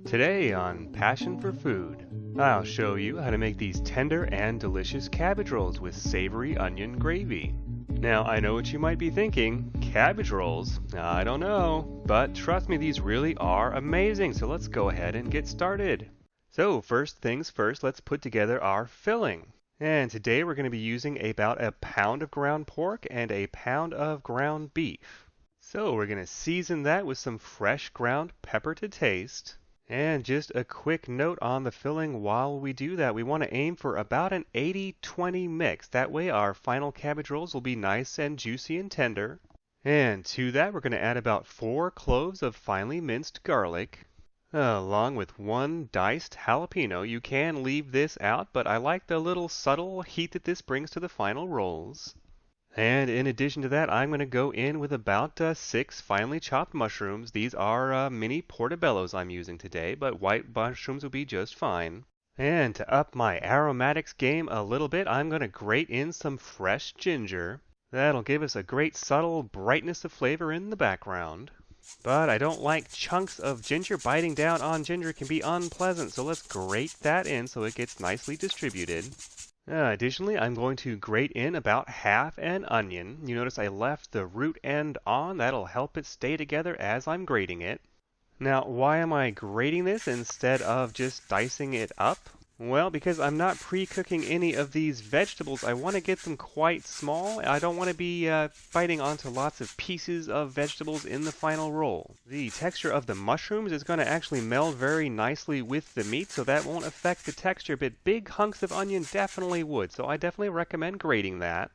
Today on Passion for Food, I'll show you how to make these tender and delicious cabbage rolls with savory onion gravy. Now, I know what you might be thinking, cabbage rolls? I don't know, but trust me, these really are amazing, so let's go ahead and get started. So, first things first, let's put together our filling. And today we're going to be using about a pound of ground pork and a pound of ground beef. So we're going to season that with some fresh ground pepper to taste. And just a quick note on the filling while we do that, we want to aim for about an 80-20 mix. That way our final cabbage rolls will be nice and juicy and tender. And to that we're going to add about 4 cloves of finely minced garlic, along with 1 diced jalapeno. You can leave this out, but I like the little subtle heat that this brings to the final rolls. And in addition to that, I'm going to go in with about 6 finely chopped mushrooms. These are mini portobellos I'm using today, but white mushrooms will be just fine. And to up my aromatics game a little bit, I'm going to grate in some fresh ginger. That'll give us a great subtle brightness of flavor in the background. But I don't like chunks of ginger. Biting down on ginger can be unpleasant, so let's grate that in so it gets nicely distributed. Additionally, I'm going to grate in about half an onion. You notice I left the root end on. That'll help it stay together as I'm grating it. Now, why am I grating this instead of just dicing it up? Well, because I'm not pre-cooking any of these vegetables. I want to get them quite small. I don't want to be biting onto lots of pieces of vegetables in the final roll. The texture of the mushrooms is going to actually meld very nicely with the meat, so that won't affect the texture, but big hunks of onion definitely would, so I definitely recommend grating that.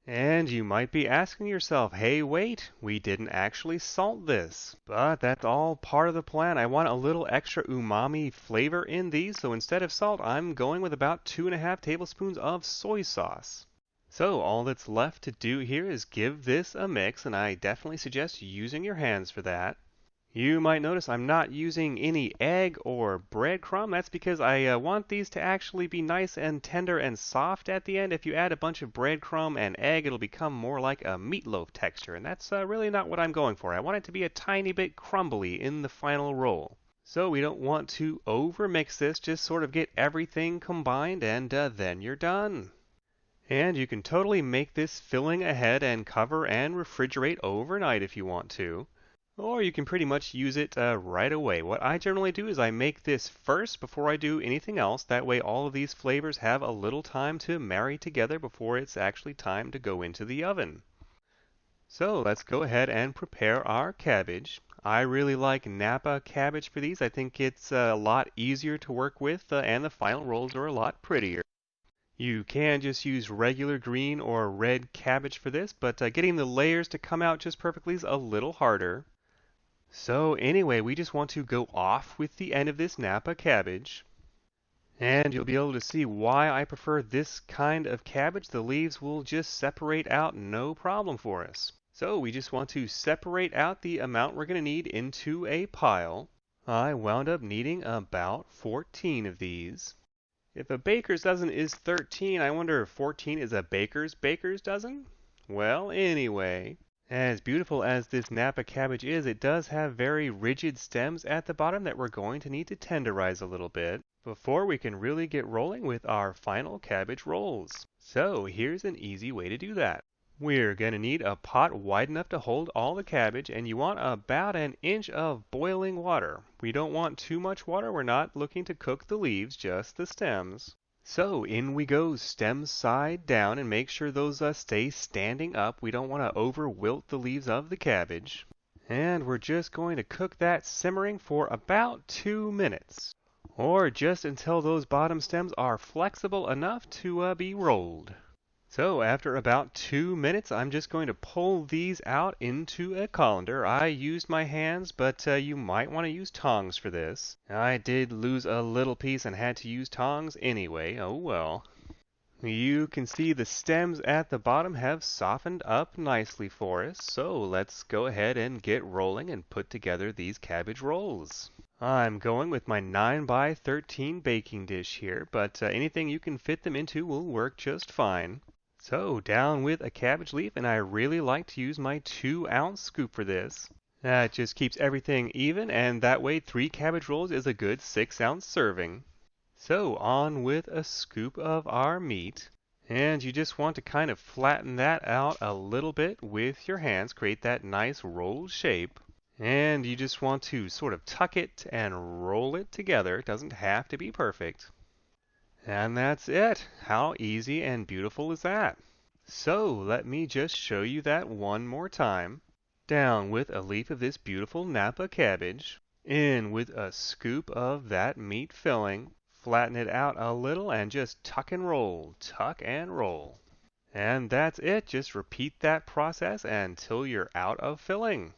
And you might be asking yourself, hey wait, we didn't actually salt this. But that's all part of the plan. I want a little extra umami flavor in these, so instead of salt, I'm going with about 2.5 tablespoons of soy sauce. So all that's left to do here is give this a mix, and I definitely suggest using your hands for that. You might notice I'm not using any egg or breadcrumb. That's because I want these to actually be nice and tender and soft at the end. If you add a bunch of breadcrumb and egg, it'll become more like a meatloaf texture, and that's really not what I'm going for. I want it to be a tiny bit crumbly in the final roll. So we don't want to overmix this, just sort of get everything combined, and then you're done. And you can totally make this filling ahead and cover and refrigerate overnight if you want to. Or you can pretty much use it right away. What I generally do is I make this first before I do anything else. That way all of these flavors have a little time to marry together before it's actually time to go into the oven. So let's go ahead and prepare our cabbage. I really like Napa cabbage for these. I think it's a lot easier to work with and the final rolls are a lot prettier. You can just use regular green or red cabbage for this, but getting the layers to come out just perfectly is a little harder. So anyway, we just want to go off with the end of this Napa cabbage. And you'll be able to see why I prefer this kind of cabbage. The leaves will just separate out no problem for us. So we just want to separate out the amount we're going to need into a pile. I wound up needing about 14 of these. If a baker's dozen is 13, I wonder if 14 is a baker's dozen? Well, anyway. As beautiful as this Napa cabbage is, it does have very rigid stems at the bottom that we're going to need to tenderize a little bit before we can really get rolling with our final cabbage rolls. So here's an easy way to do that. We're going to need a pot wide enough to hold all the cabbage, and you want about an inch of boiling water. We don't want too much water. We're not looking to cook the leaves, just the stems. So in we go, stems side down, and make sure those stay standing up. We don't want to over wilt the leaves of the cabbage. And we're just going to cook that simmering for about 2 minutes, or just until those bottom stems are flexible enough to be rolled. So after about 2 minutes, I'm just going to pull these out into a colander. I used my hands, but you might want to use tongs for this. I did lose a little piece and had to use tongs anyway. Oh well. You can see the stems at the bottom have softened up nicely for us, so let's go ahead and get rolling and put together these cabbage rolls. I'm going with my 9 by 13 baking dish here, but anything you can fit them into will work just fine. So down with a cabbage leaf, and I really like to use my 2-ounce scoop for this. That just keeps everything even, and that way 3 cabbage rolls is a good 6-ounce serving. So on with a scoop of our meat, and you just want to kind of flatten that out a little bit with your hands, create that nice roll shape. And you just want to sort of tuck it and roll it together. It doesn't have to be perfect. And that's it. How easy and beautiful is that? So let me just show you that one more time. Down with a leaf of this beautiful Napa cabbage. In with a scoop of that meat filling. Flatten it out a little and just tuck and roll, tuck and roll. And that's it. Just repeat that process until you're out of filling.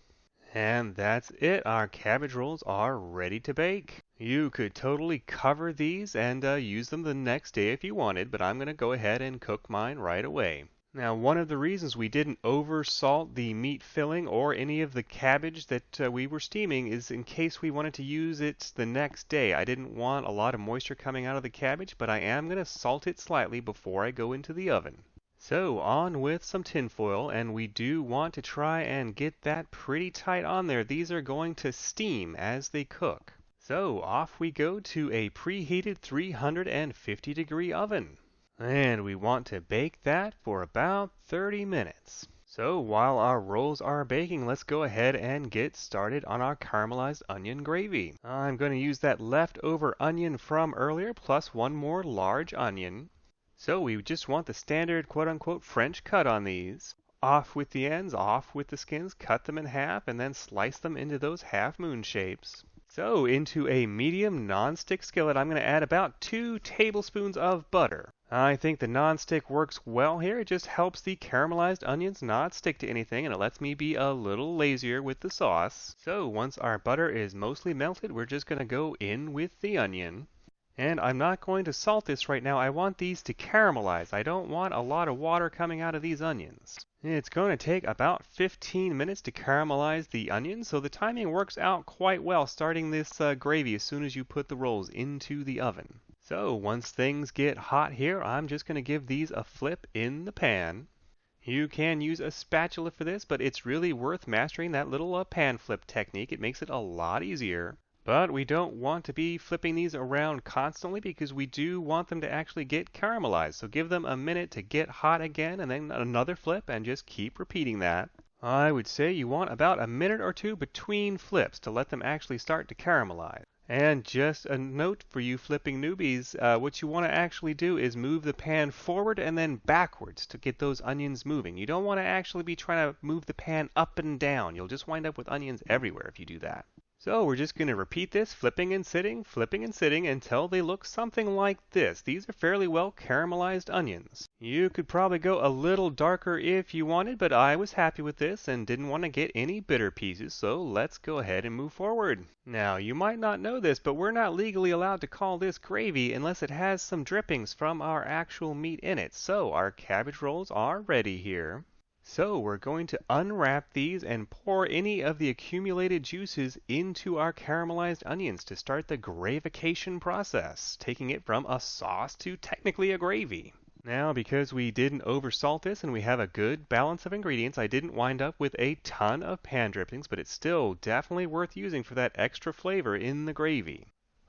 And that's it. Our cabbage rolls are ready to bake. You could totally cover these and use them the next day if you wanted, but I'm going to go ahead and cook mine right away. Now, one of the reasons we didn't over salt the meat filling or any of the cabbage that we were steaming is in case we wanted to use it the next day. I didn't want a lot of moisture coming out of the cabbage, but I am going to salt it slightly before I go into the oven. So on with some tinfoil, and we do want to try and get that pretty tight on there. These are going to steam as they cook. So off we go to a preheated 350-degree oven. And we want to bake that for about 30 minutes. So while our rolls are baking, let's go ahead and get started on our caramelized onion gravy. I'm going to use that leftover onion from earlier plus one more large onion. So we just want the standard quote-unquote French cut on these. Off with the ends, off with the skins, cut them in half, and then slice them into those half-moon shapes. So into a medium non-stick skillet, I'm going to add about 2 tablespoons of butter. I think the non-stick works well here. It just helps the caramelized onions not stick to anything, and it lets me be a little lazier with the sauce. So once our butter is mostly melted, we're just going to go in with the onion. And I'm not going to salt this right now. I want these to caramelize. I don't want a lot of water coming out of these onions. It's going to take about 15 minutes to caramelize the onions, so the timing works out quite well starting this gravy as soon as you put the rolls into the oven. So once things get hot here, I'm just going to give these a flip in the pan. You can use a spatula for this, but it's really worth mastering that little pan flip technique. It makes it a lot easier. But we don't want to be flipping these around constantly because we do want them to actually get caramelized. So give them a minute to get hot again and then another flip and just keep repeating that. I would say you want about a minute or two between flips to let them actually start to caramelize. And just a note for you flipping newbies, what you want to actually do is move the pan forward and then backwards to get those onions moving. You don't want to actually be trying to move the pan up and down. You'll just wind up with onions everywhere if you do that. So we're just going to repeat this, flipping and sitting until they look something like this. These are fairly well caramelized onions. You could probably go a little darker if you wanted, but I was happy with this and didn't want to get any bitter pieces, so let's go ahead and move forward. Now, you might not know this, but we're not legally allowed to call this gravy unless it has some drippings from our actual meat in it. So our cabbage rolls are ready here. So we're going to unwrap these and pour any of the accumulated juices into our caramelized onions to start the gravification process, taking it from a sauce to technically a gravy. Now, because we didn't oversalt this and we have a good balance of ingredients, I didn't wind up with a ton of pan drippings, but it's still definitely worth using for that extra flavor in the gravy.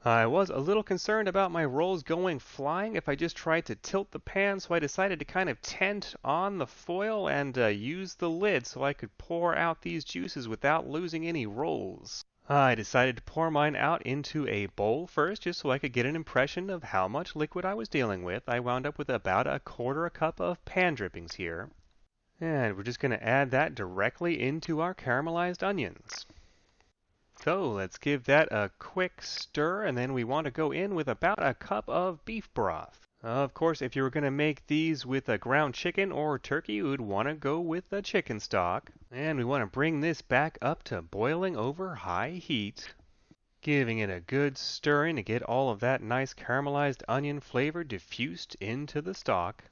I was a little concerned about my rolls going flying if I just tried to tilt the pan, so I decided to kind of tent on the foil and use the lid so I could pour out these juices without losing any rolls. I decided to pour mine out into a bowl first just so I could get an impression of how much liquid I was dealing with. I wound up with about 1/4 cup of pan drippings here. And we're just going to add that directly into our caramelized onions. So let's give that a quick stir, and then we want to go in with about 1 cup of beef broth. Of course, if you were going to make these with a ground chicken or turkey, you would want to go with the chicken stock. And we want to bring this back up to boiling over high heat, giving it a good stirring to get all of that nice caramelized onion flavor diffused into the stock.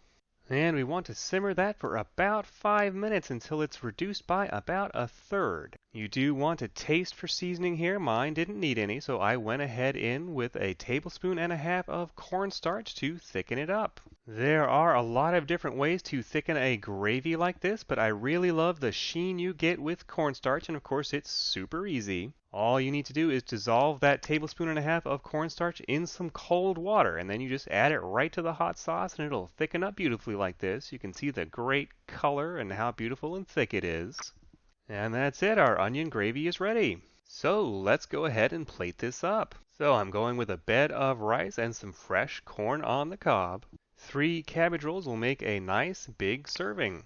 And we want to simmer that for about 5 minutes until it's reduced by about 1/3. You do want to taste for seasoning here. Mine didn't need any, so I went ahead in with 1.5 tablespoons of cornstarch to thicken it up. There are a lot of different ways to thicken a gravy like this, but I really love the sheen you get with cornstarch, and of course it's super easy. All you need to do is dissolve that tablespoon and a half of cornstarch in some cold water, and then you just add it right to the hot sauce, and it'll thicken up beautifully like this. You can see the great color and how beautiful and thick it is. And that's it, our onion gravy is ready. So let's go ahead and plate this up. So I'm going with a bed of rice and some fresh corn on the cob. 3 cabbage rolls will make a nice big serving.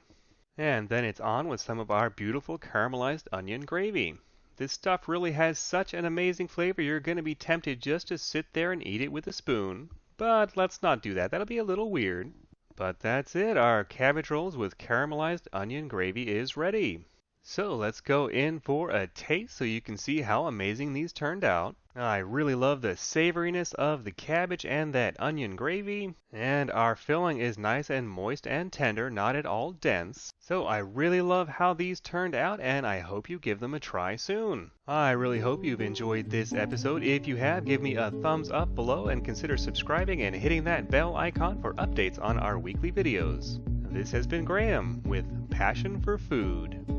And then it's on with some of our beautiful caramelized onion gravy. This stuff really has such an amazing flavor, you're going to be tempted just to sit there and eat it with a spoon. But let's not do that, that'll be a little weird. But that's it, our cabbage rolls with caramelized onion gravy is ready. So let's go in for a taste so you can see how amazing these turned out. I really love the savoriness of the cabbage and that onion gravy, and our filling is nice and moist and tender, not at all dense. So I really love how these turned out, and I hope you give them a try soon. I really hope you've enjoyed this episode. If you have, give me a thumbs up below and consider subscribing and hitting that bell icon for updates on our weekly videos. This has been Graham with Passion for Food.